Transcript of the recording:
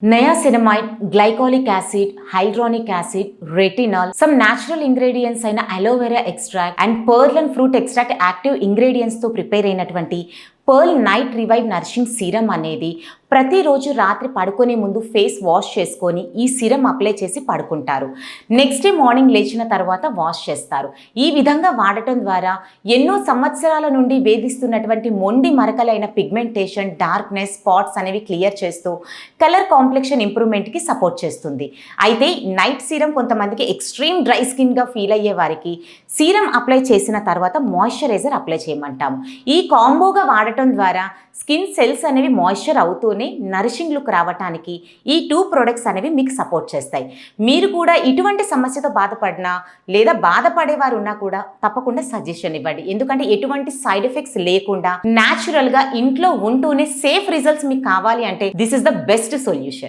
Niacinamide, glycolic acid, hyaluronic acid, retinol, some natural ingredients అయిన aloe vera extract and pearl and fruit extract active ingredients తో prepare అయినటువంటి pearl night revive nourishing serum అనేది ప్రతిరోజు రాత్రి పడుకునే ముందు face wash చేసుకొని ఈ సీరం అప్లై చేసి పడుకుంటారు. నెక్స్ట్ డే మార్నింగ్ లేచిన తర్వాత వాష్ చేస్తారు. ఈ విధంగా వాడటం ద్వారా ఎన్నో సంవత్సరాల నుండి వేధిస్తున్నటువంటి మొండి మరకలైన పిగ్మెంటేషన్, డార్క్నెస్, స్పాట్స్ అనేవి క్లియర్ చేస్తూ కలర్ కాంప్లెక్షన్ ఇంప్రూవ్మెంట్కి సపోర్ట్ చేస్తుంది. అయితే నైట్ సీరం కొంతమందికి ఎక్స్ట్రీమ్ డ్రై స్కిన్గా ఫీల్ అయ్యే వారికి సీరం అప్లై చేసిన తర్వాత మాయిశ్చరైజర్ అప్లై చేయమంటాము. ఈ కాంబోగా వాడటం ద్వారా స్కిన్ సెల్స్ అనేవి మాయిశ్చర్ అవుతూనే నరిషింగ్ లుక్ రావడానికి ఈ 2 ప్రొడక్ట్స్ అనేవి మీకు సపోర్ట్ చేస్తాయి. మీరు కూడా ఇటువంటి సమస్యతో బాధపడినా లేదా బాధపడేవారు ఉన్నా కూడా తప్పకుండా సజెషన్ ఇవ్వండి. ఎందుకంటే ఎటువంటి సైడ్ ఎఫెక్ట్స్ లేకుండా న్యాచురల్గా ఇంట్లో ఉంటూనే సేఫ్ రిజల్ట్స్ మీకు కావాలి అంటే this is the best solution.